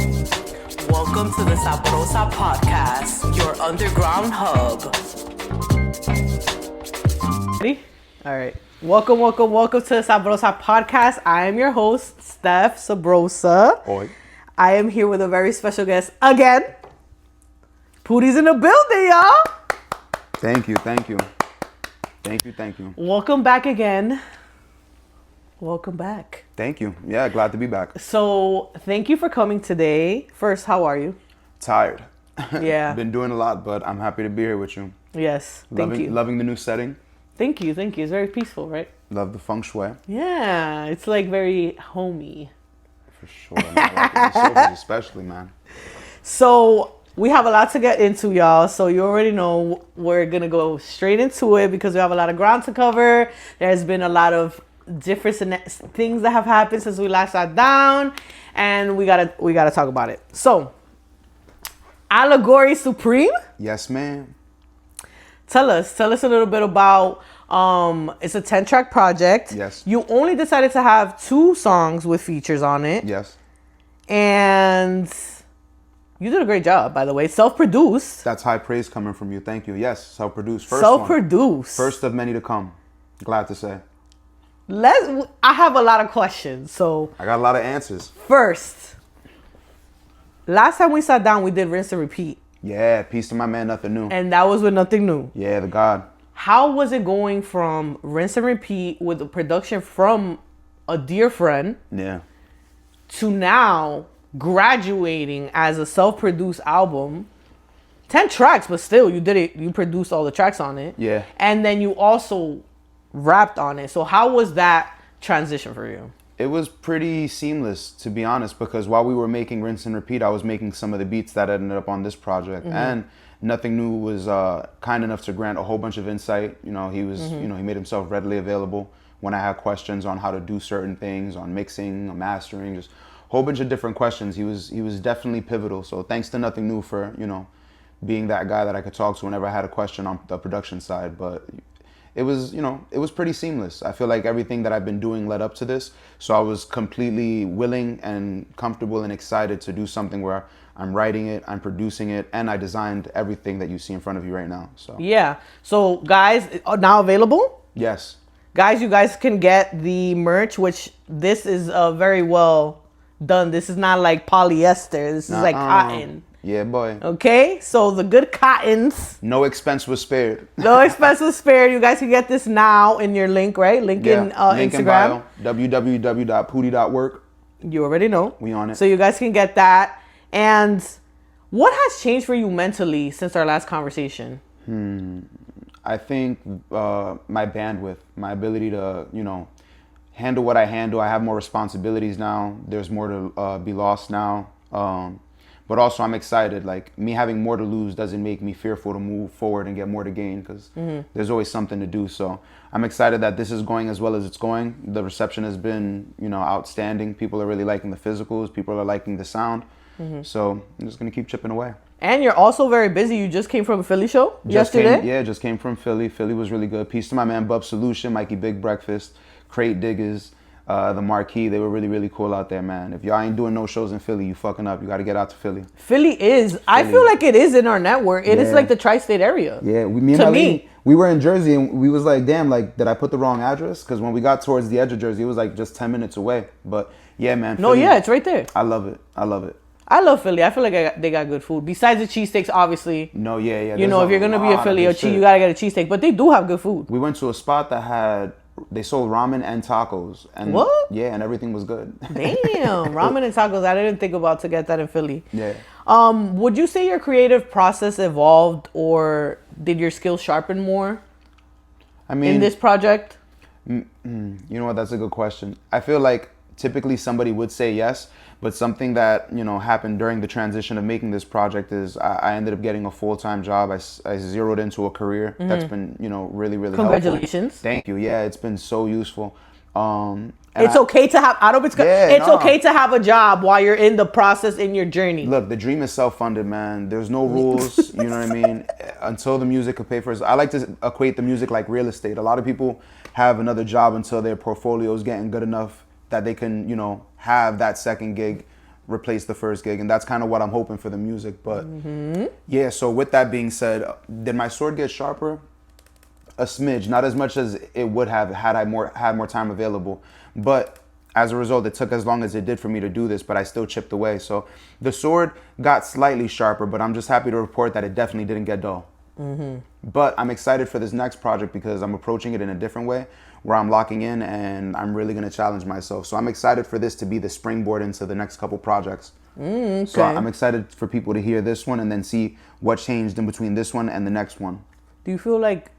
Welcome to the Sabrosa Podcast, your underground hub. Ready? All right. Welcome to the Sabrosa Podcast. I am your host, Steph Sabrosa. Oi. I am here with a very special guest again. Pootie's in the building, y'all. Thank you. Welcome back again. Welcome back. Thank you. Yeah, glad to be back. So, thank you for coming today. First, how are you? Tired. Yeah. Been doing a lot, but I'm happy to be here with you. Yes. Thank you. Loving the new setting. Thank you. It's very peaceful, right? Love the feng shui. Yeah. It's like very homey. For sure. Man. I like the sofas especially, man. So, we have a lot to get into, y'all. So, you already know we're going to go straight into it because we have a lot of ground to cover. There's been a lot of different things that have happened since we last sat down, and we gotta talk about it. So, Allegory Supreme. Yes, ma'am. Tell us a little bit about. It's a 10-track project. Yes. You only decided to have 2 songs with features on it. Yes. And you did a great job, by the way. Self-produced. That's high praise coming from you. Thank you. Yes, self-produced. Self-produced. First of many to come. Glad to say. I have a lot of questions, so I got a lot of answers. First, last time we sat down, we did Rinse and Repeat. Yeah, peace to my man, Nothing New. And that was with Nothing New. Yeah, the God. How was it going from Rinse and Repeat with the production from a dear friend Yeah. to now graduating as a self-produced album? 10 tracks, but still, you did it. You produced all the tracks on it. Yeah. And then you also rapped on it. So how was that transition for you? It was pretty seamless, to be honest, because while we were making Rinse and Repeat, I was making some of the beats that ended up on this project. Mm-hmm. And Nothing New was kind enough to grant a whole bunch of insight. You know, he was, he made himself readily available when I had questions on how to do certain things, on mixing, mastering, just a whole bunch of different questions. He was definitely pivotal. So thanks to Nothing New for, being that guy that I could talk to whenever I had a question on the production side. But it was, it was pretty seamless. I feel like everything that I've been doing led up to this. So I was completely willing and comfortable and excited to do something where I'm writing it, I'm producing it, and I designed everything that you see in front of you right now. So yeah. So guys, now available? Yes. Guys, you guys can get the merch, which this is very well done. This is not like polyester. This is like cotton. Yeah, boy. Okay, so the good cottons. No expense was spared. No expense was spared. You guys can get this now in your link, right? Link in link Instagram. In bio, www.pootie.work. You already know. We on it. So you guys can get that. And what has changed for you mentally since our last conversation? I think my bandwidth, my ability to, handle what I handle. I have more responsibilities now. There's more to be lost now. But also I'm excited, like me having more to lose doesn't make me fearful to move forward and get more to gain because there's always something to do. So I'm excited that this is going as well as it's going. The reception has been, outstanding. People are really liking the physicals. People are liking the sound. So I'm just going to keep chipping away. And you're also very busy. You just came from a Philly show yesterday? Just came from Philly. Philly was really good. Peace to my man Bub Solution, Mikey Big Breakfast, Crate Diggers. The Marquee, they were really, really cool out there, man. If y'all ain't doing no shows in Philly, you fucking up. You got to get out to Philly. I feel like it is in our network. It is like the tri-state area. Yeah, we were in Jersey and we was like, damn, like, did I put the wrong address? Because when we got towards the edge of Jersey, it was like just 10 minutes away. But yeah, man. Philly, it's right there. I love it. I love Philly. I feel like they got good food. Besides the cheesesteaks, obviously. No, yeah. If you're going to be a Philly, you got to get a cheesesteak. But they do have good food. We went to a spot that they sold ramen and tacos. And what? Yeah, and everything was good. Damn, ramen and tacos. I didn't think about to get that in Philly. Yeah. Would you say your creative process evolved or did your skills sharpen more? In this project? You know what? That's a good question. I feel like typically somebody would say yes, but something that, happened during the transition of making this project is I ended up getting a full-time job. I zeroed into a career that's been, really, really Congratulations. helpful. Thank you. Yeah, it's been so useful. It's okay to have, okay to have a job while you're in the process in your journey. Look, the dream is self-funded, man. There's no rules, you know what I mean? Until the music could pay for it. I like to equate the music like real estate. A lot of people have another job until their portfolio is getting good enough that they can, have that second gig. replace the first gig, and that's kind of what I'm hoping for the music. But yeah, so with that being said, did my sword get sharper? A smidge, not as much as it would have had I had more time available, but as a result, it took as long as it did for me to do this, but I still chipped away. So the sword got slightly sharper, but I'm just happy to report that it definitely didn't get dull. But I'm excited for this next project because I'm approaching it in a different way, where I'm locking in and I'm really going to challenge myself. So I'm excited for this to be the springboard into the next couple projects. Okay. So I'm excited for people to hear this one and then see what changed in between this one and the next one. Do you feel like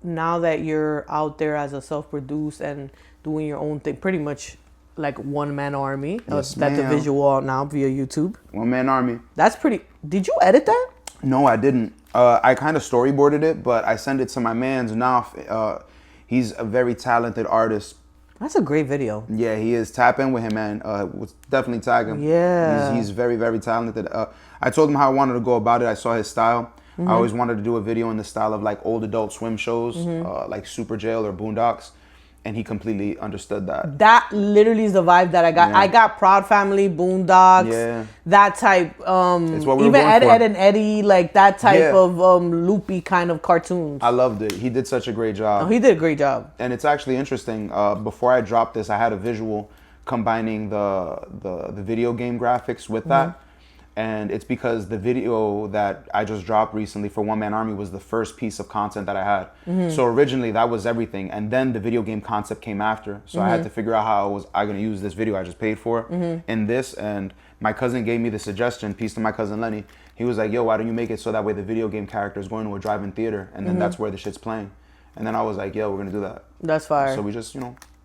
now that you're out there as a self-produced and doing your own thing, pretty much like one-man army, Yes, that's the ma'am. visual out now via YouTube? One-man army. That's pretty... Did you edit that? No, I didn't. I kind of storyboarded it, but I sent it to my man's Naf. He's a very talented artist. That's a great video. Yeah, he is. Tap in with him, man. Definitely tag him. Yeah. He's very, very talented. I told him how I wanted to go about it. I saw his style. I always wanted to do a video in the style of like old adult swim shows, like Super Jail or Boondocks. And he completely understood that. That literally is the vibe that I got. Yeah. I got Proud Family, Boondocks, Yeah. that type. It's what we were even going Ed, for. Ed and Eddie, like that type Yeah. of loopy kind of cartoons. I loved it. He did such a great job. Oh, he did a great job. And it's actually interesting. Before I dropped this, I had a visual combining the video game graphics with that. And it's because the video that I just dropped recently for One Man Army was the first piece of content that I had. So originally that was everything, and then the video game concept came after. So I had to figure out how I going to use this video I just paid for in this. And my cousin gave me the suggestion. Peace to my cousin Lenny. He was like, "Yo, why don't you make it so that way the video game character is going to a drive-in theater, and then that's where the shit's playing." And then I was like, "Yo, we're gonna do that." That's fire. So we just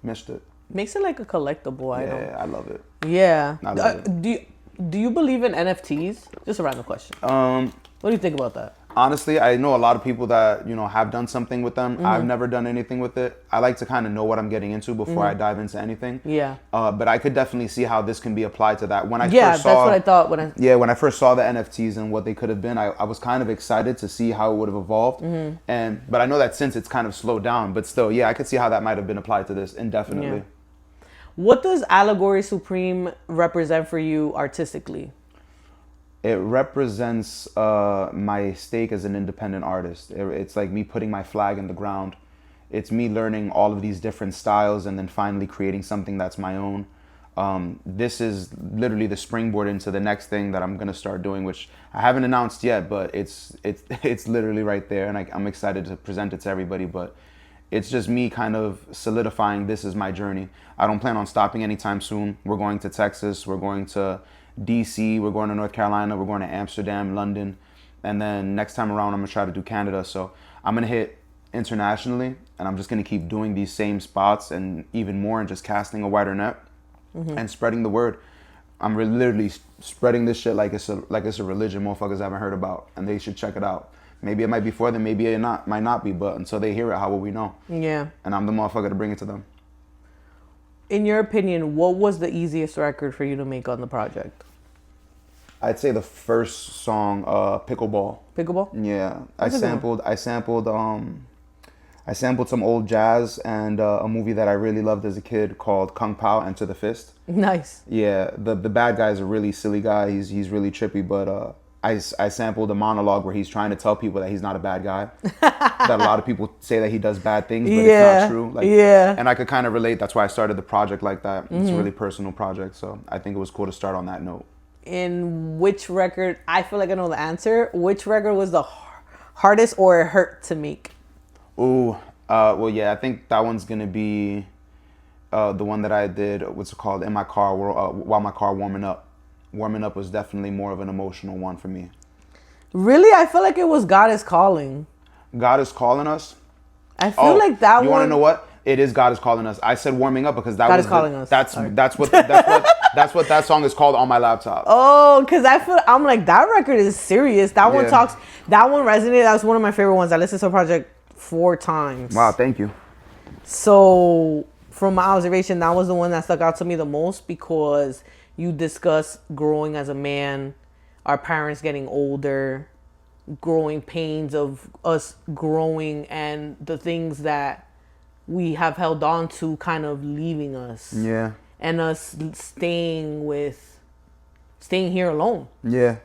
meshed it. Makes it like a collectible item. Yeah, I love it. Yeah. I love it. Do you believe in NFTs? Just a random question. What do you think about that? Honestly, I know a lot of people that have done something with them. I've never done anything with it. I like to kind of know what I'm getting into before I dive into anything. Yeah. But I could definitely see how this can be applied to that. When I Yeah, first saw, that's what I thought when I... when I first saw the NFTs and what they could have been, I was kind of excited to see how it would have evolved. But I know that since it's kind of slowed down, but still, yeah, I could see how that might have been applied to this indefinitely. Yeah. What does Allegory Supreme represent for you artistically? It represents my stake as an independent artist. It's like me putting my flag in the ground. It's me learning all of these different styles and then finally creating something that's my own. This is literally the springboard into the next thing that I'm gonna start doing, which I haven't announced yet, but it's literally right there, and I'm excited to present it to everybody. But it's just me kind of solidifying this is my journey. I don't plan on stopping anytime soon. We're going to Texas, we're going to DC, we're going to North Carolina, we're going to Amsterdam, London, and then next time around I'm gonna try to do Canada. So I'm gonna hit internationally, and I'm just gonna keep doing these same spots and even more, and just casting a wider net and spreading the word. I'm literally spreading this shit like it's a religion motherfuckers haven't heard about, and they should check it out. Maybe it might be for them, maybe it might not be, but until they hear it, how will we know? Yeah. And I'm the motherfucker to bring it to them. In your opinion, what was the easiest record for you to make on the project? I'd say the first song, Pickleball. Pickleball? Yeah. That's a good one. I sampled some old jazz and a movie that I really loved as a kid called Kung Pao, Enter the Fist. Nice. Yeah, the bad guy is a really silly guy. He's really trippy, but I sampled a monologue where he's trying to tell people that he's not a bad guy. That a lot of people say that he does bad things, but it's not true. And I could kind of relate. That's why I started the project like that. It's a really personal project, so I think it was cool to start on that note. In which record, I feel like I know the answer. Which record was the hardest or hurt to make? Ooh, well, yeah, I think that one's gonna be the one that I did. What's it called? In my car, while my car warming up. Warming up was definitely more of an emotional one for me. Really, I feel like it was God Is Calling. God Is Calling Us. I feel like that one. You want to know what? It is God Is Calling Us. I said warming up because that God was Is Calling Us. That's Sorry. that's what that song is called on my laptop. Oh, because I'm like, that record is serious. That one Yeah. that one resonated. That's one of my favorite ones. I listened to the project 4 times. Wow, thank you. So from my observation, that was the one that stuck out to me the most because you discuss growing as a man, our parents getting older, growing pains of us growing, and the things that we have held on to kind of leaving us. Yeah. And us staying with staying here alone. Yeah.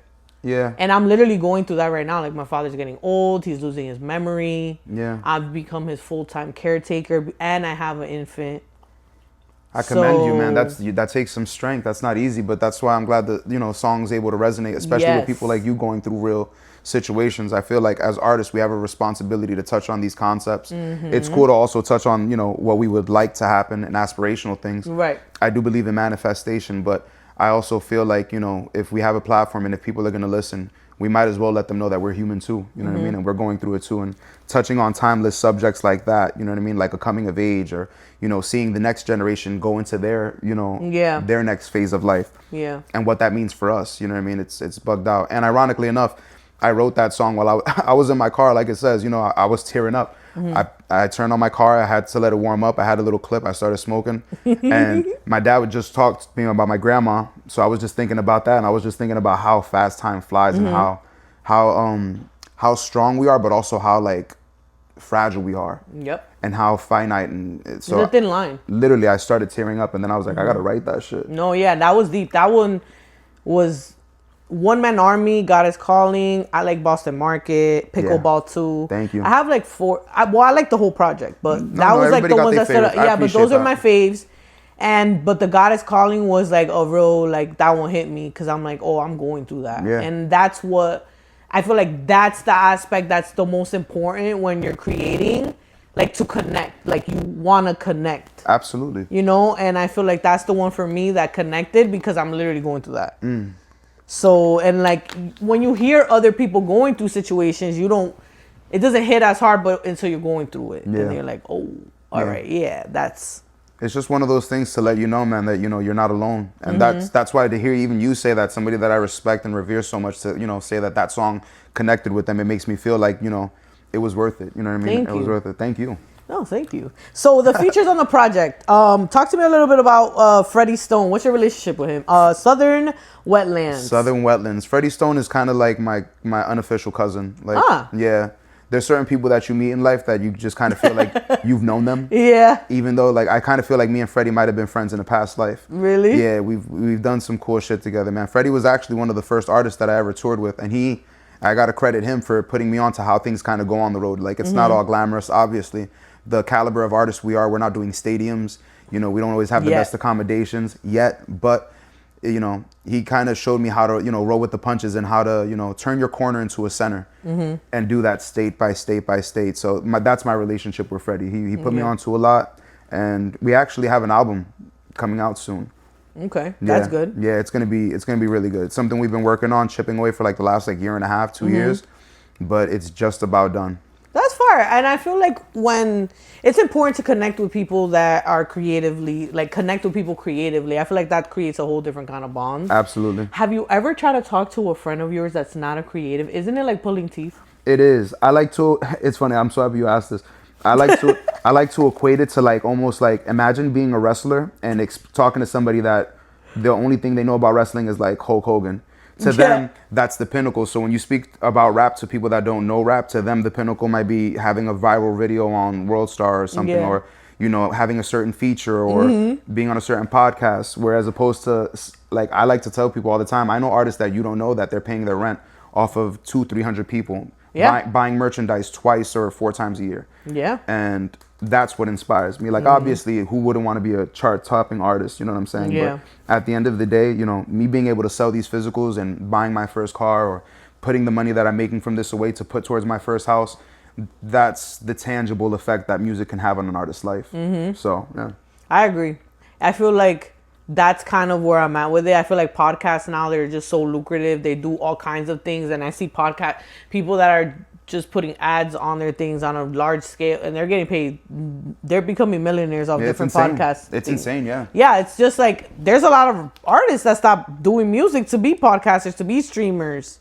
Yeah. And I'm literally going through that right now. Like, my father's getting old. He's losing his memory. Yeah. I've become his full-time caretaker, and I have an infant. I commend you, man. That takes some strength. That's not easy, but that's why I'm glad that, you know, songs able to resonate, especially with people like you going through real situations. I feel like as artists, we have a responsibility to touch on these concepts. It's cool to also touch on, you know, what we would like to happen and aspirational things. Right. I do believe in manifestation, but I also feel like, you know, if we have a platform and if people are going to listen, we might as well let them know that we're human too, you know what I mean? And we're going through it too. And touching on timeless subjects like that, you know what I mean? Like a coming of age, or, you know, seeing the next generation go into their, you know, their next phase of life. Yeah. And what that means for us, you know what I mean? It's bugged out. And ironically enough, I wrote that song while I was in my car, like it says, you know, I was tearing up. I turned on my car. I had to let it warm up. I had a little clip. I started smoking. And my dad would just talk to me about my grandma. So I was just thinking about that. And I was just thinking about how fast time flies and how strong we are, but also how, like, fragile we are. Yep. And how finite. And so it's a thin line. Literally, I started tearing up. And then I was like, I got to write that shit. No, yeah, that was deep. That one was... One Man Army, God Is Calling. I like Boston Market, Pickleball too. Thank you. I have like 4. I like the whole project, but that was like the ones that stood out. Yeah, but those are my faves. But the God Is Calling was like a real, like, that one hit me because I'm like, oh, I'm going through that. Yeah. And that's what I feel like, that's the aspect that's the most important when you're creating, like, to connect. Like, you want to connect. Absolutely. You know, and I feel like that's the one for me that connected because I'm literally going through that. So, and like, when you hear other people going through situations, it doesn't hit as hard, but until you're going through it. And you're like, oh, all right, that's. It's just one of those things to let you know, man, that, you know, you're not alone. And that's why to hear even you say that, somebody that I respect and revere so much, to, you know, say that song connected with them, it makes me feel like, you know, it was worth it. You know what I mean? It was worth it. Thank you. Oh, thank you. So the features on the project. Talk to me a little bit about Freddy Stone. What's your relationship with him? Southern Wetlands. Southern Wetlands. Freddy Stone is kind of like my unofficial cousin. Like, yeah. There's certain people that you meet in life that you just kind of feel like you've known them. Yeah. Even though, like, I kind of feel like me and Freddie might have been friends in a past life. Really? Yeah, we've done some cool shit together, man. Freddie was actually one of the first artists that I ever toured with, and I got to credit him for putting me on to how things kind of go on the road. Like, it's not all glamorous, obviously. The caliber of artists we're not doing stadiums. You know, we don't always have the best accommodations yet, but, you know, he kind of showed me how to, you know, roll with the punches and how to, you know, turn your corner into a center and do that state by state by state. So that's my relationship with Freddie. He put me onto a lot, and we actually have an album coming out soon. Okay, that's good. Yeah, it's gonna be really good. It's something we've been working on, chipping away for like the last year and a half, 2 years, but it's just about done. That's fire. And I feel like when it's important to connect with people that are creatively, like, connect with people creatively. I feel like that creates a whole different kind of bond. Absolutely. Have you ever tried to talk to a friend of yours that's not a creative? Isn't it like pulling teeth? It is. It's funny. I'm so happy you asked this. I like to equate it to, like, almost like, imagine being a wrestler and talking to somebody that the only thing they know about wrestling is like Hulk Hogan. To them, that's the pinnacle. So when you speak about rap to people that don't know rap, to them, the pinnacle might be having a viral video on World Star or something, or, you know, having a certain feature or being on a certain podcast. Whereas opposed to, like, I like to tell people all the time, I know artists that you don't know that they're paying their rent off of 200-300 people buying merchandise twice or 4 times a year. Yeah. And that's what inspires me. Like, obviously, who wouldn't want to be a chart-topping artist? You know what I'm saying? Yeah. But at the end of the day, you know, me being able to sell these physicals and buying my first car or putting the money that I'm making from this away to put towards my first house, that's the tangible effect that music can have on an artist's life. So, yeah. I agree. I feel like that's kind of where I'm at with it. I feel like podcasts now, they're just so lucrative. They do all kinds of things. And I see people that are just putting ads on their things on a large scale, and they're getting paid. They're becoming millionaires off different podcasts. It's insane, yeah. Yeah, it's just like there's a lot of artists that stop doing music to be podcasters, to be streamers.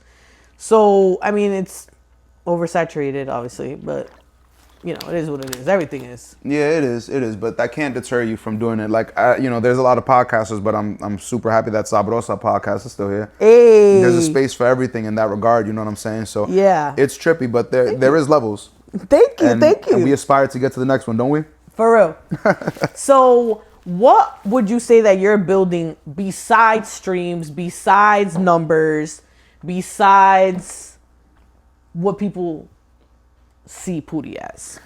So, I mean, it's oversaturated, obviously, but, you know, it is what it is. Everything is. Yeah, it is. But that can't deter you from doing it. Like, you know, there's a lot of podcasters, but I'm super happy that Sabrosa Podcast is still here. Hey. There's a space for everything in that regard. You know what I'm saying? So yeah, it's trippy, but there is levels. Thank you. And we aspire to get to the next one, don't we? For real. So What would you say that you're building besides streams, besides numbers, besides what people see Pootie as?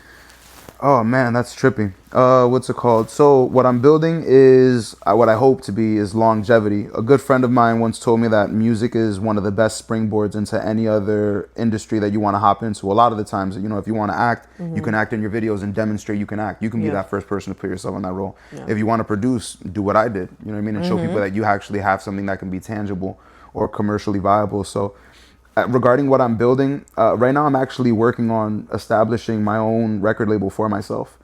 Oh man, that's trippy. What's it called? So what I'm building is what I hope to be is longevity. A good friend of mine once told me that music is one of the best springboards into any other industry that you want to hop into. A lot of the times, you know, if you want to act, you can act in your videos and demonstrate you can act. You can be that first person to put yourself in that role. Yeah. If you want to produce, do what I did. You know what I mean? And show people that you actually have something that can be tangible or commercially viable. So regarding what I'm building, right now I'm actually working on establishing my own record label for myself.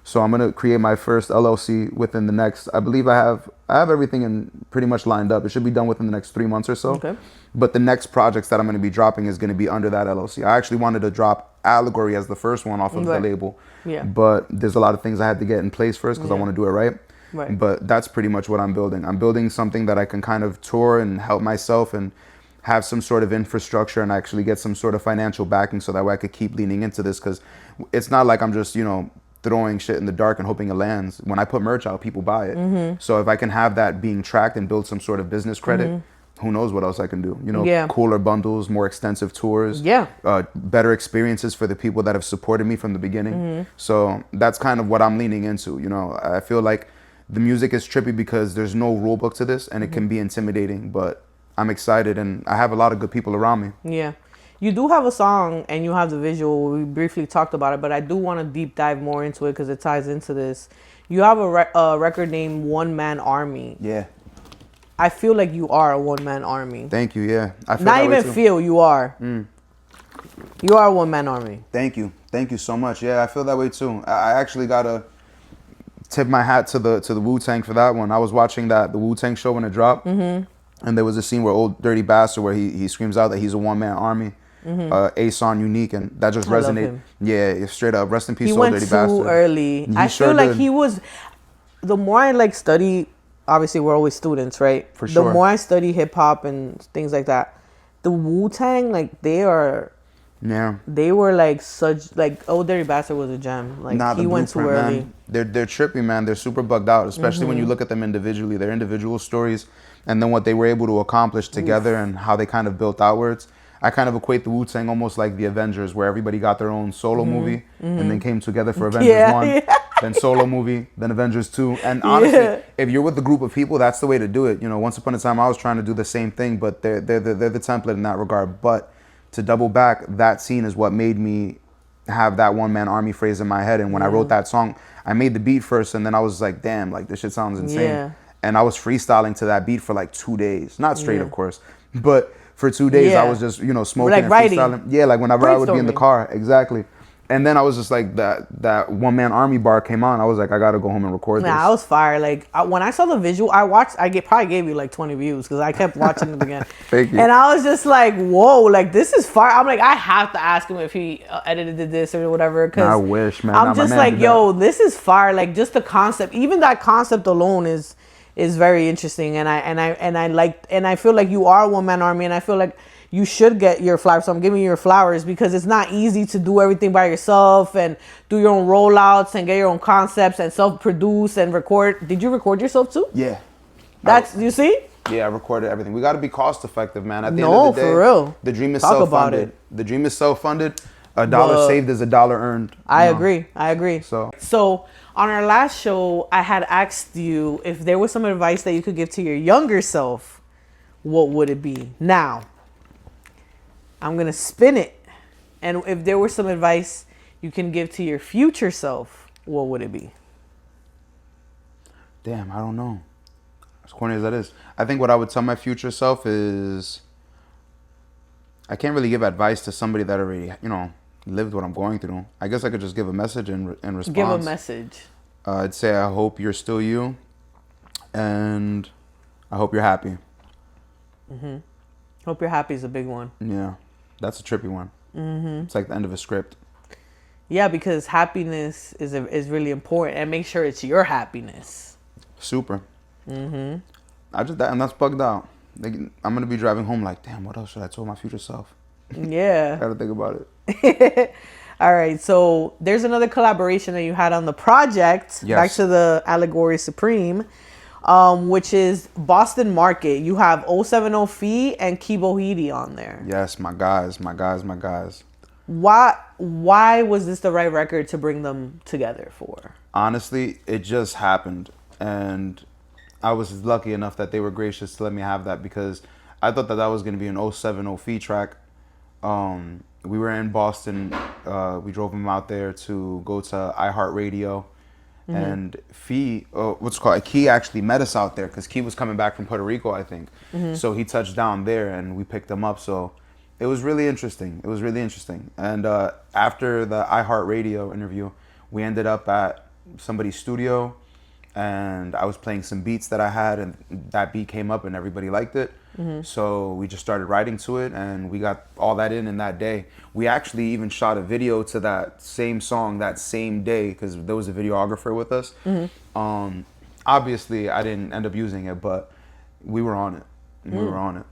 So I'm gonna create my first LLC within the next. I believe I have everything in pretty much lined up. It should be done within the next 3 months or so. Okay. But the next projects that I'm gonna be dropping is gonna be under that LLC. I actually wanted to drop Allegory as the first one off of the label. Yeah. But there's a lot of things I had to get in place first because I want to do it right. Right. But that's pretty much what I'm building. I'm building something that I can kind of tour and help myself and have some sort of infrastructure and actually get some sort of financial backing so that way I could keep leaning into this, because it's not like I'm just, you know, throwing shit in the dark and hoping it lands. When I put merch out, people buy it. So if I can have that being tracked and build some sort of business credit, who knows what else I can do? You know, cooler bundles, more extensive tours, better experiences for the people that have supported me from the beginning. So that's kind of what I'm leaning into. You know, I feel like the music is trippy because there's no rule book to this and it can be intimidating, but I'm excited and I have a lot of good people around me. Yeah. You do have a song and you have the visual. We briefly talked about it, but I do want to deep dive more into it because it ties into this. You have a record named One Man Army. Yeah. I feel like you are a one-man army. Thank you, yeah. I feel not even feel, you are. You are a one-man army. Thank you. Thank you so much. Yeah, I feel that way too. I actually got to tip my hat to the Wu-Tang for that one. I was watching the Wu-Tang show when it dropped. And there was a scene where Old Dirty Bastard where he screams out that he's a one-man army. Ason Unique, and that just resonated. Yeah, straight up. Rest in peace, Old Dirty Bastard. He went too early. I feel like he was, the more I like study, obviously we're always students, right? For sure. The more I study hip-hop and things like that, the Wu-Tang, like they were like such, like Old Dirty Bastard was a gem. Like he went too early. Man. They're trippy, man. They're super bugged out, especially when you look at them individually. Their individual stories and then what they were able to accomplish together and how they kind of built outwards. I kind of equate the Wu-Tang almost like the Avengers, where everybody got their own solo movie and then came together for Avengers 1, then solo movie, then Avengers 2. And honestly, if you're with a group of people, that's the way to do it. You know, once upon a time I was trying to do the same thing, but they're the template in that regard. But to double back, that scene is what made me have that one-man army phrase in my head. And when I wrote that song, I made the beat first, and then I was like, damn, like this shit sounds insane. And I was freestyling to that beat for like 2 days. Not straight, of course, but for 2 days I was just, you know, smoking like and freestyling. Yeah, like whenever I would be in the car. Exactly. And then I was just like, that one-man army bar came on. I was like, I got to go home and record this. Nah, I was fire. Like, when I saw the visual, probably gave you like 20 views because I kept watching it again. Thank you. And I was just like, whoa, like this is fire. I'm like, I have to ask him if he edited this or whatever. Cause I wish, man. I'm just like, yo, this is fire. Like just the concept, even that concept alone is very interesting. And I feel like you are a one-man army, and I feel like you should get your flowers. So I'm giving you your flowers because it's not easy to do everything by yourself and do your own rollouts and get your own concepts and self-produce and record. Did you record yourself too? Yeah. You see? Yeah, I recorded everything. We got to be cost effective, man. At the end of the day, for real. The dream is self-funded. The dream is self-funded. A dollar saved is a dollar earned. I agree. So on our last show, I had asked you if there was some advice that you could give to your younger self, what would it be? Now, I'm going to spin it. And if there was some advice you can give to your future self, what would it be? Damn, I don't know. As corny as that is. I think what I would tell my future self is, I can't really give advice to somebody that already, you know, lived what I'm going through. I guess I could just give a message in response. Give a message. I'd say I hope you're still you, and I hope you're happy. Hope you're happy is a big one. Yeah, that's a trippy one. It's like the end of a script. Yeah, because happiness is really important, and make sure it's your happiness. Super. And that's bugged out. I'm gonna be driving home like, damn, what else should I tell my future self? Yeah. Gotta think about it. All right. So there's another collaboration that you had on the project. Yes. Back to the Allegory Supreme, which is Boston Market. You have 070 Phi and Khi Bohiti on there. Yes, my guys. Why was this the right record to bring them together for? Honestly, it just happened. And I was lucky enough that they were gracious to let me have that, because I thought that was going to be an 070 Phi track. We were in Boston. We drove him out there to go to iHeartRadio. And Phi, Khi actually met us out there, because Khi was coming back from Puerto Rico, I think. So he touched down there and we picked him up. So it was really interesting. And after the iHeartRadio interview, we ended up at somebody's studio, and I was playing some beats that I had, and that beat came up and everybody liked it. So we just started writing to it, and we got all that in that day. We actually even shot a video to that same song that same day, because there was a videographer with us. Obviously, I didn't end up using it, but we were on it.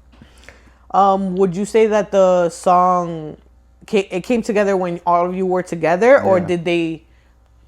Would you say that the song came together when all of you were together, or did they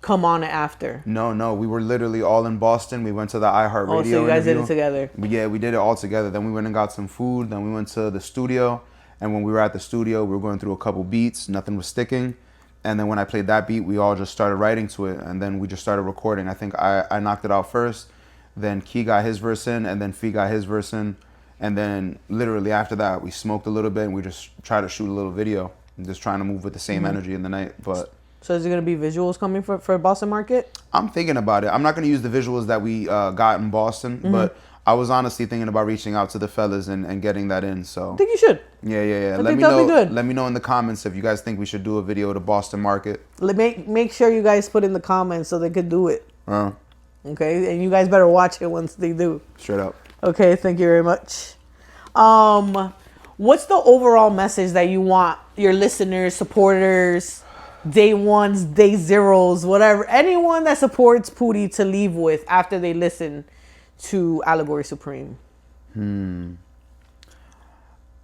come on after? No, we were literally all in Boston. We went to the iHeartRadio. Oh, so you guys did it together? Yeah, we did it all together. Then we went and got some food. Then we went to the studio. And when we were at the studio, we were going through a couple beats. Nothing was sticking. And then when I played that beat, we all just started writing to it. And then we just started recording. I think I knocked it out first. Then Khi got his verse in. And then Phi got his verse in. And then literally after that, we smoked a little bit. And we just tried to shoot a little video. Just trying to move with the same energy in the night. But... So is it going to be visuals coming for Boston Market? I'm thinking about it. I'm not going to use the visuals that we got in Boston, but I was honestly thinking about reaching out to the fellas and getting that in. So I think you should. Yeah. I think that'd be good. Let me know in the comments if you guys think we should do a video to Boston Market. Make sure you guys put in the comments so they could do it. Okay, and you guys better watch it once they do. Straight up. Okay, thank you very much. What's the overall message that you want your listeners, supporters, day ones, day zeros, whatever, anyone that supports Pootie to leave with after they listen to Allegory Supreme?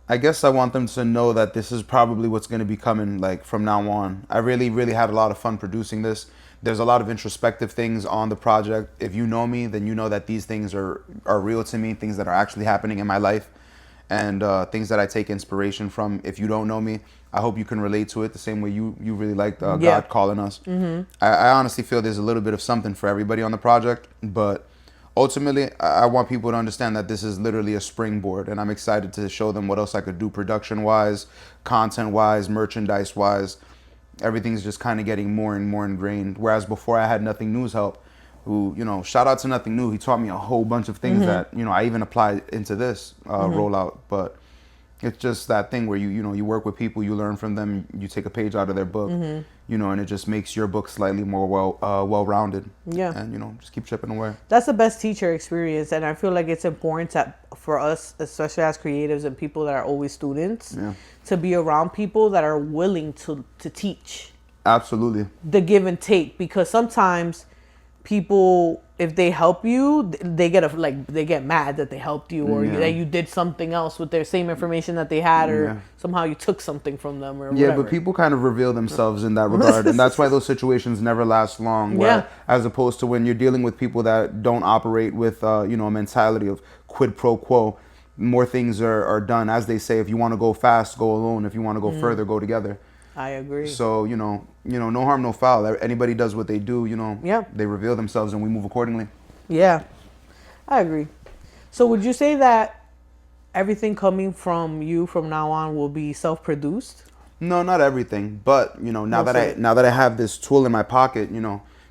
I guess I want them to know that this is probably what's going to be coming, like, from now on. I really, really had a lot of fun producing this. There's a lot of introspective things on the project. If you know me, then you know that these things are real to me, things that are actually happening in my life, and things that I take inspiration from. If you don't know me, I hope you can relate to it the same way you really liked God Calling Us. I honestly feel there's a little bit of something for everybody on the project, but ultimately, I want people to understand that this is literally a springboard, and I'm excited to show them what else I could do production-wise, content-wise, merchandise-wise. Everything's just kind of getting more and more ingrained, whereas before I had Nothing New's help, who, shout out to Nothing New. He taught me a whole bunch of things that, I even applied into this rollout, but it's just that thing where you work with people, you learn from them, you take a page out of their book, and it just makes your book slightly more well-rounded. Yeah. And just keep chipping away. That's the best teacher experience, and I feel like it's important for us, especially as creatives and people that are always students, to be around people that are willing to teach. Absolutely. The give and take, because sometimes people, if they help you, they get mad that they helped you, or that you did something else with their same information that they had, or somehow you took something from them, or whatever. But people kind of reveal themselves in that regard, and that's why those situations never last long. As opposed to when you're dealing with people that don't operate with a mentality of quid pro quo. More things are done, as they say. If you want to go fast, go alone. If you want to go further, go together. I agree. So, no harm, no foul. Anybody does what they do, they reveal themselves and we move accordingly. Yeah, I agree. So would you say that everything coming from you from now on will be self-produced? No, not everything. But, now that I have this tool in my pocket,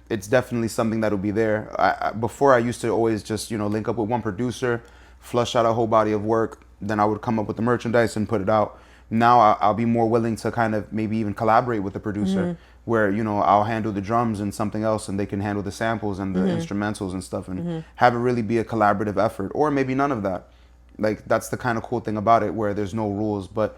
it's definitely something that'll be there. Before I used to always just, link up with one producer, flush out a whole body of work. Then I would come up with the merchandise and put it out. Now I'll be more willing to kind of maybe even collaborate with the producer, where I'll handle the drums and something else, and they can handle the samples and the instrumentals and stuff, and have it really be a collaborative effort, or maybe none of that. Like, that's the kind of cool thing about it, where there's no rules. But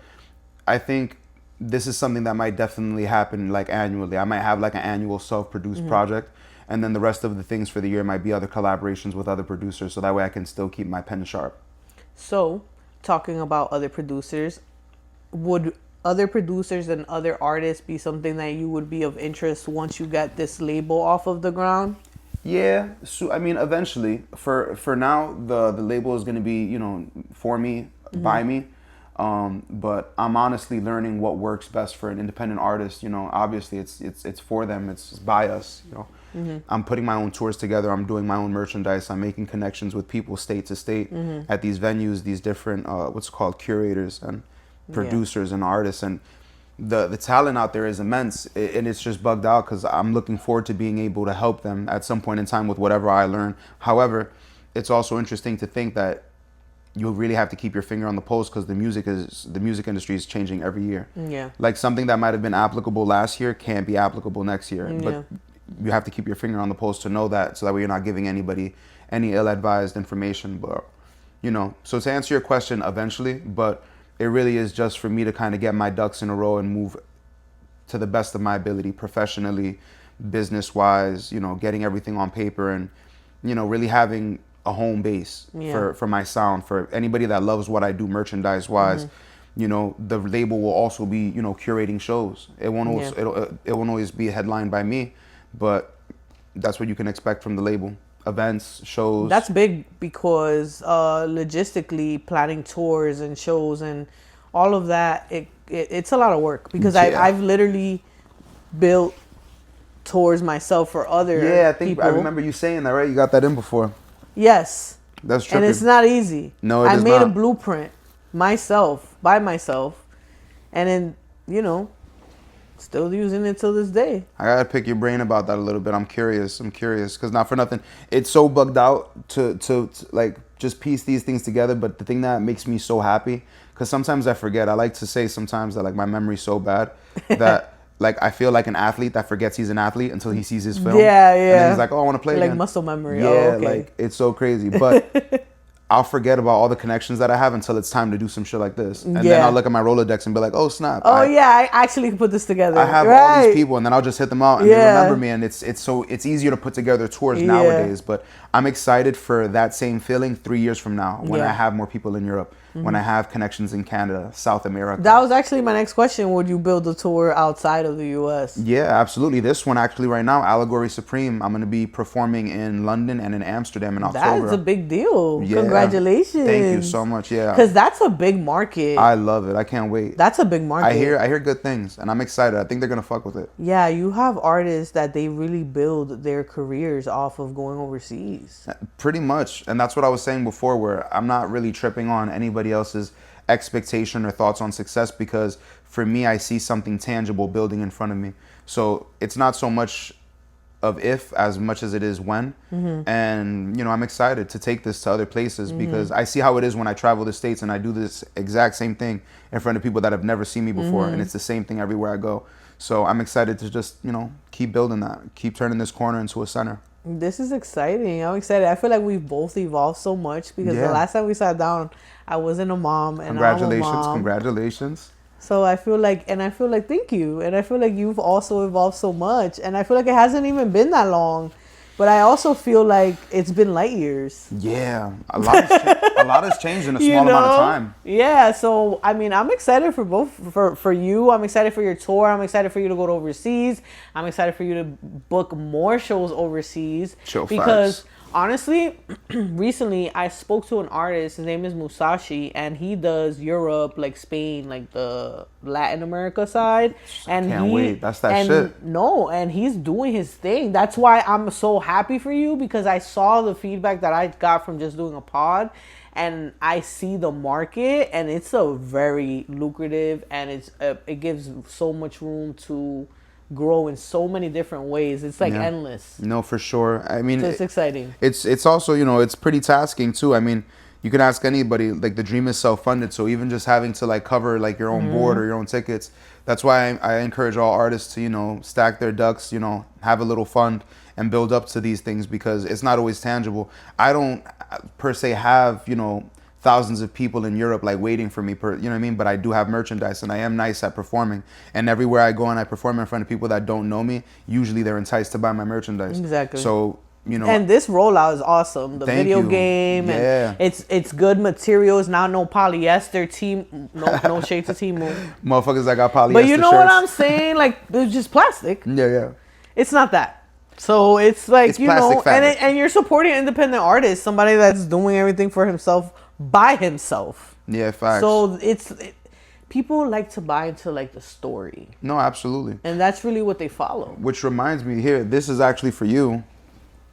I think this is something that might definitely happen, like, annually. I might have like an annual self-produced project, and then the rest of the things for the year might be other collaborations with other producers, so that way I can still keep my pen sharp. So, talking about other producers, would other producers and other artists be something that you would be of interest once you get this label off of the ground? Yeah, so I mean, eventually. For now, the label is going to be, you know, for me, by me. But I'm honestly learning what works best for an independent artist. You know, obviously it's for them. It's by us. You know, I'm putting my own tours together. I'm doing my own merchandise. I'm making connections with people state to state at these venues. These different what's called curators and producers and artists, and the talent out there is immense, and it's just bugged out because I'm looking forward to being able to help them at some point in time with whatever I learn. However, it's also interesting to think that you really have to keep your finger on the pulse because the music industry is changing every year. Yeah. Like something that might have been applicable last year can't be applicable next year. Yeah. But you have to keep your finger on the pulse to know that, so that way you're not giving anybody any ill-advised information. But, you know, so to answer your question, eventually, but it really is just for me to kind of get my ducks in a row and move to the best of my ability, professionally, business-wise, you know, getting everything on paper and, you know, really having a home base for my sound. For anybody that loves what I do merchandise-wise, you know, the label will also be, you know, curating shows. It won't always, it won't always be headlined by me, but that's what you can expect from the label. Events, shows. That's big because logistically planning tours and shows and all of that, it's a lot of work because I've literally built tours myself for other people. I remember you saying that, right? You got that in before. Yes. That's true. And it's not easy. No, it is not. I made a not. blueprint myself, by myself, and then, you know, still using it till this day. I gotta pick your brain about that a little bit. I'm curious because not for nothing, it's so bugged out to like just piece these things together. But the thing that makes me so happy, because sometimes I forget. I like to say sometimes that like my memory's so bad that like I feel like an athlete that forgets he's an athlete until he sees his film. Yeah, yeah. And then he's like, oh, I want to play like again. muscle memory. Yeah, oh, okay. like it's so crazy, but. I'll forget about all the connections that I have until it's time to do some shit like this. And then I'll look at my Rolodex and be like, oh, snap. I actually put this together. I have all these people, and then I'll just hit them out and they remember me. And it's easier to put together tours nowadays. But I'm excited for that same feeling 3 years from now when I have more people in Europe, when I have connections in Canada, South America. That was actually my next question. Would you build a tour outside of the U.S.? Yeah, absolutely. This one actually right now, Allegory Supreme, I'm going to be performing in London and in Amsterdam in October. That's a big deal. Yeah. Congratulations. Thank you so much. Yeah. Because that's a big market. I love it. I can't wait. That's a big market. I hear good things, and I'm excited. I think they're going to fuck with it. Yeah, you have artists that they really build their careers off of going overseas. Pretty much. And that's what I was saying before, where I'm not really tripping on anybody else's expectation or thoughts on success, because for me, I see something tangible building in front of me. So it's not so much of if as much as it is when. And, you know, I'm excited to take this to other places because I see how it is when I travel the States and I do this exact same thing in front of people that have never seen me before. And it's the same thing everywhere I go. So I'm excited to just, you know, keep building that, keep turning this corner into a center. This is exciting. I'm excited. I feel like we've both evolved so much because the last time we sat down, I wasn't a mom and Congratulations, I'm a mom. Congratulations. So I feel like thank you. And I feel like you've also evolved so much. And I feel like it hasn't even been that long. But I also feel like it's been light years. Yeah, a lot has changed in a small amount of time. Yeah, so I mean, I'm excited for both for you. I'm excited for your tour. I'm excited for you to go to overseas. I'm excited for you to book more shows overseas. Because honestly, recently I spoke to an artist. His name is Musashi, and he does Europe, like Spain, like the Latin America side. And can't wait. That's that shit. No, and he's doing his thing. That's why I'm so happy for you, because I saw the feedback that I got from just doing a pod, and I see the market, and it's a very lucrative, and it gives so much room to grow in so many different ways. It's like endless. No, for sure. I mean, so it's exciting. It's also, you know, it's pretty tasking too. I mean, you can ask anybody, like the dream is self-funded. So even just having to like cover like your own board or your own tickets, that's why I encourage all artists to, you know, stack their ducks, you know, have a little fund and build up to these things, because it's not always tangible. I don't per se have, you know, thousands of people in Europe like waiting for me, you know what I mean? But I do have merchandise, and I am nice at performing. And everywhere I go and I perform in front of people that don't know me, usually they're enticed to buy my merchandise. Exactly. So you know. And this rollout is awesome. The Thank video you. game, Yeah. and it's good materials. Now no polyester team, no shade to Timu. Motherfuckers that got polyester But you know shirts. what I'm saying? Like it's just plastic. Yeah. It's not that. So it's like It's plastic fabric. and you're supporting an independent artist, somebody that's doing everything for himself by himself. Yeah, facts. So people like to buy into like the story, No, absolutely. and that's really what they follow. Which reminds me, here, this is actually for you.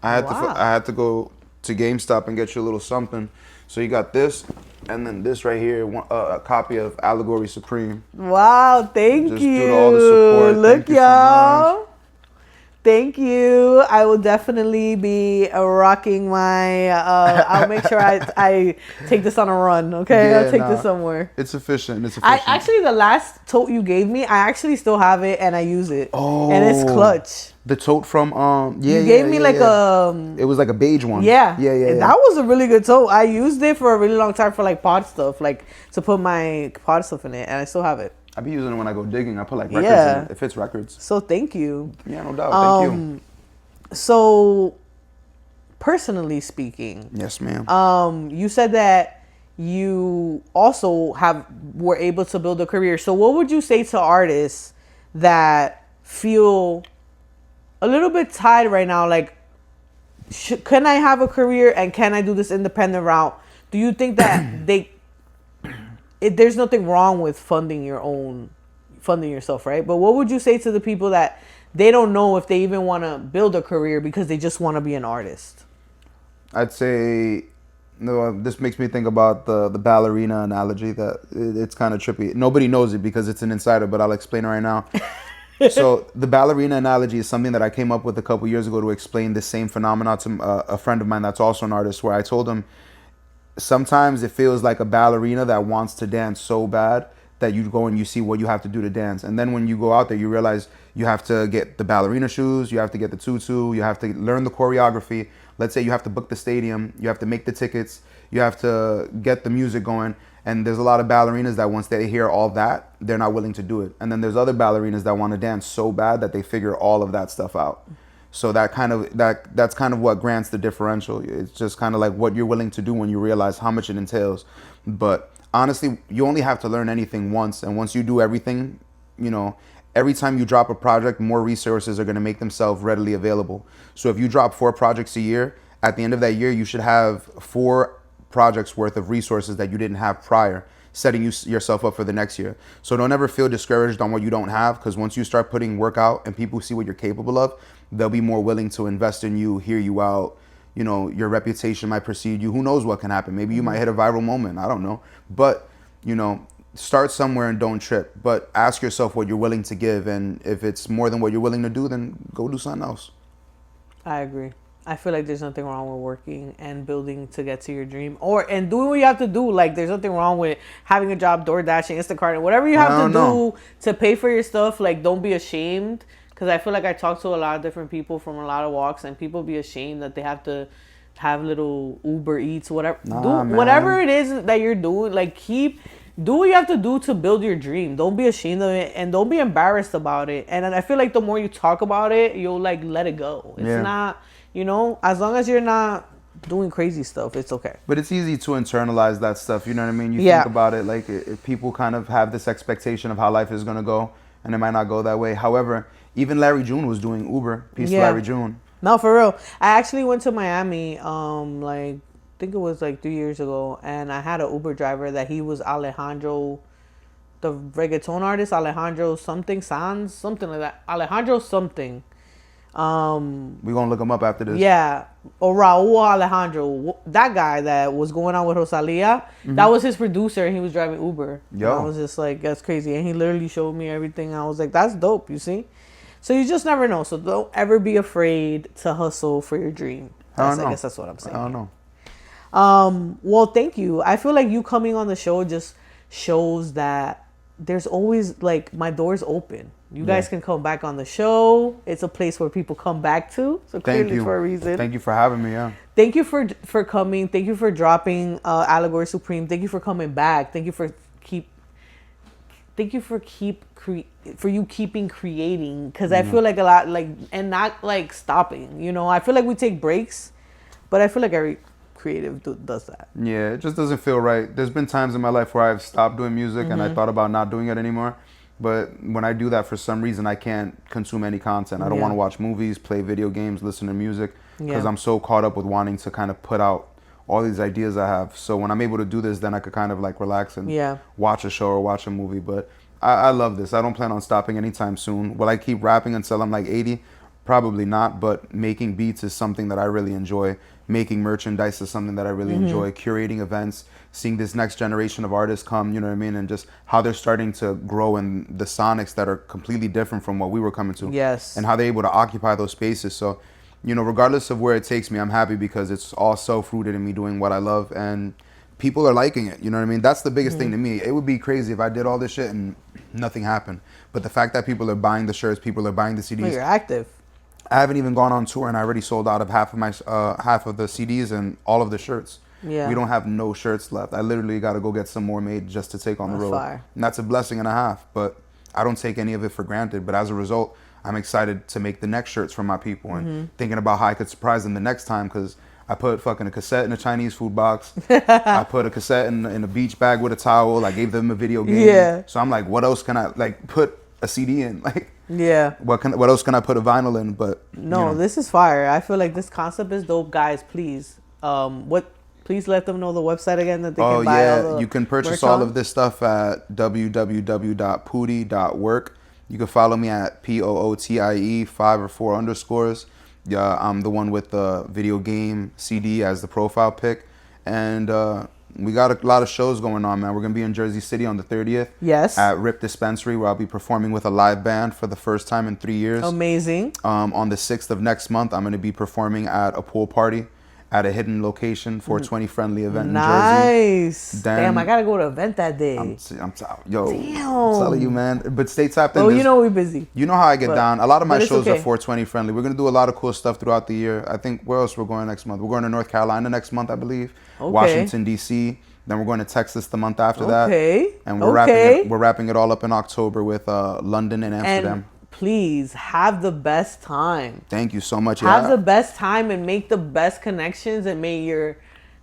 I had to go to GameStop and get you a little something. So you got this, and then this right here, a copy of Allegory Supreme. Wow, thank Just you. due to all the support. Look, Thank you so y'all. much. Thank you. I will definitely be rocking my. I'll make sure I take this on a run. Okay, Yeah, I'll take nah. this somewhere. It's efficient. I actually the last tote you gave me, I actually still have it and I use it. Oh, and it's clutch. The tote from You gave me like it was like a beige one. Yeah. Yeah. That was a really good tote. I used it for a really long time for like pod stuff, like to put my pod stuff in it, and I still have it. I be using it when I go digging. I put like records Yeah. in it. It fits records. So thank you. Yeah, no doubt. Thank you. So personally speaking, Yes, ma'am. you said that you also were able to build a career. So what would you say to artists that feel a little bit tied right now? Like, can I have a career and can I do this independent route? Do you think that there's nothing wrong with funding yourself, right? But what would you say to the people that they don't know if they even want to build a career because they just want to be an artist? I'd say, no, this makes me think about the ballerina analogy. That it's kind of trippy. Nobody knows it because it's an insider, but I'll explain it right now. So the ballerina analogy is something that I came up with a couple years ago to explain the same phenomenon to a friend of mine that's also an artist, where I told him sometimes it feels like a ballerina that wants to dance so bad that you go and you see what you have to do to dance. And then when you go out there, you realize you have to get the ballerina shoes, you have to get the tutu, you have to learn the choreography. Let's say you have to book the stadium, you have to make the tickets, you have to get the music going. And there's a lot of ballerinas that once they hear all that, they're not willing to do it. And then there's other ballerinas that want to dance so bad that they figure all of that stuff out. So that's kind of what grants the differential. It's just kind of like what you're willing to do when you realize how much it entails. But honestly, you only have to learn anything once. And once you do everything, every time you drop a project, more resources are going to make themselves readily available. So if you drop 4 projects a year, at the end of that year, you should have 4 projects worth of resources that you didn't have prior, setting yourself up for the next year. So don't ever feel discouraged on what you don't have, because once you start putting work out and people see what you're capable of, they'll be more willing to invest in you, hear you out. Your reputation might precede you. Who knows what can happen? Maybe you might hit a viral moment. I don't know. But, start somewhere and don't trip. But ask yourself what you're willing to give. And if it's more than what you're willing to do, then go do something else. I agree. I feel like there's nothing wrong with working and building to get to your dream, and doing what you have to do. Like, there's nothing wrong with having a job, door dashing, Instacart, whatever you have to do to pay for your stuff. Like, don't be ashamed, because I feel like I talk to a lot of different people from a lot of walks, and people be ashamed that they have to have little Uber Eats, whatever. Whatever it is that you're doing. Like, do what you have to do to build your dream. Don't be ashamed of it, and don't be embarrassed about it. And I feel like the more you talk about it, you'll like let it go. It's not. As long as you're not doing crazy stuff, it's okay. But it's easy to internalize that stuff. You know what I mean? You think about it, like, if people kind of have this expectation of how life is going to go, and it might not go that way. However, even Larry June was doing Uber. Peace to Larry June. No, for real. I actually went to Miami, I think it was like 3 years ago, and I had an Uber driver that he was Alejandro, the reggaeton artist, Alejandro something, Sanz, something like that. Alejandro something. We're gonna look him up after this. Yeah, or Raul Alejandro, that guy that was going on with Rosalia. That was his producer, and he was driving Uber. Yo, and I was just like, that's crazy, and he literally showed me everything. I was like, that's dope. You see, so you just never know. So don't ever be afraid to hustle for your dream. I guess that's what I'm saying. I don't know. Well, thank you. I feel like you coming on the show just shows that there's always, like, my door's open. You guys can come back on the show. It's a place where people come back to. So clearly for a reason. Thank you for having me. Yeah. Thank you for coming. Thank you for dropping Allegory Supreme. Thank you for coming back. Thank you for thank you for keeping creating, because I feel like a lot, like, and not like stopping, you know. I feel like we take breaks, but I feel like every creative does that. Yeah, it just doesn't feel right. There's been times in my life where I've stopped doing music and I thought about not doing it anymore. But when I do that, for some reason, I can't consume any content. I don't want to watch movies, play video games, listen to music, because I'm so caught up with wanting to kind of put out all these ideas I have. So when I'm able to do this, then I could kind of like relax and watch a show or watch a movie. But I love this. I don't plan on stopping anytime soon. Will I keep rapping until I'm like 80? Probably not, but making beats is something that I really enjoy. Making merchandise is something that I really enjoy. Curating events, seeing this next generation of artists come, you know what I mean? And just how they're starting to grow in the sonics that are completely different from what we were coming to. Yes. And how they're able to occupy those spaces. So, you know, regardless of where it takes me, I'm happy because it's all self-rooted in me doing what I love. And people are liking it, you know what I mean? That's the biggest thing to me. It would be crazy if I did all this shit and nothing happened. But the fact that people are buying the shirts, people are buying the CDs. Well, you're active. I haven't even gone on tour and I already sold out of half of the CDs and all of the shirts. Yeah. We don't have no shirts left. I literally got to go get some more made just to take on the road. Fire. And that's a blessing and a half, but I don't take any of it for granted. But as a result, I'm excited to make the next shirts for my people and thinking about how I could surprise them the next time, because I put fucking a cassette in a Chinese food box. I put a cassette in a beach bag with a towel. I gave them a video game. Yeah. So I'm like, what else can I like put a CD in? Like, yeah. What else can I put a vinyl in? But no, you know. This is fire. I feel like this concept is dope, guys. Please, please let them know the website again that they can buy. All the you can purchase all of this stuff at www.pootie.work. You can follow me at POOTIE 5 or 4 underscores. Yeah, I'm the one with the video game CD as the profile pic, and we got a lot of shows going on, man. We're gonna be in Jersey City on the 30th. Yes. At Rip Dispensary, where I'll be performing with a live band for the first time in 3 years. Amazing. On the 6th of next month, I'm gonna be performing at a pool party at a hidden location, 420 friendly event in Jersey. Nice. Damn, I gotta go to an event that day. I'm telling you, man. But stay tapped in. Oh, you know we're busy. You know how I get down. A lot of my shows okay. are 420 friendly. We're gonna do a lot of cool stuff throughout the year. I think where else we're going next month? We're going to North Carolina next month, I believe. Okay. Washington D.C. Then we're going to Texas the month after that. Okay. And we're wrapping it all up in October with London and Amsterdam. And please have the best time. Thank you so much. Have the best time and make the best connections, and may your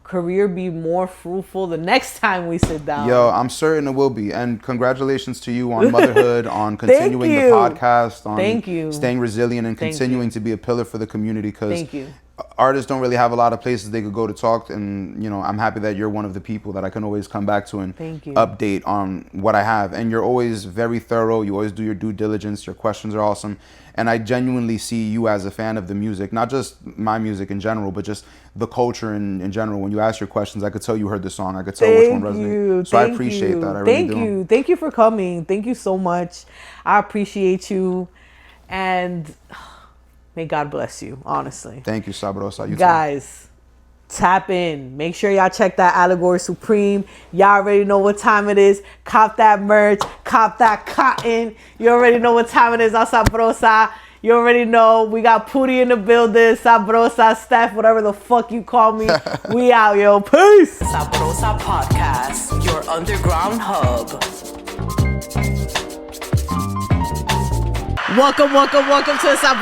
career be more fruitful the next time we sit down. Yo, I'm certain it will be. And congratulations to you on motherhood, on continuing the podcast, on staying resilient and continuing to be a pillar for the community. Because artists don't really have a lot of places they could go to talk, and you know, I'm happy that you're one of the people that I can always come back to and update on what I have. And you're always very thorough. You always do your due diligence. Your questions are awesome, and I genuinely see you as a fan of the music, not just my music in general, but just the culture in general. When you ask your questions, I could tell you heard the song. I could tell which one resonated. So I appreciate that. I really do. Thank you for coming. Thank you so much. I appreciate you, and may God bless you, honestly. Thank you, Sabrosa. You guys, tap in. Make sure y'all check that Allegory Supreme. Y'all already know what time it is. Cop that merch. Cop that cotton. You already know what time it is on Sabrosa. You already know. We got Pootie in the building. Sabrosa, Steph, whatever the fuck you call me. We out, yo. Peace. Sabrosa Podcast, your underground hub. Welcome to Sabrosa.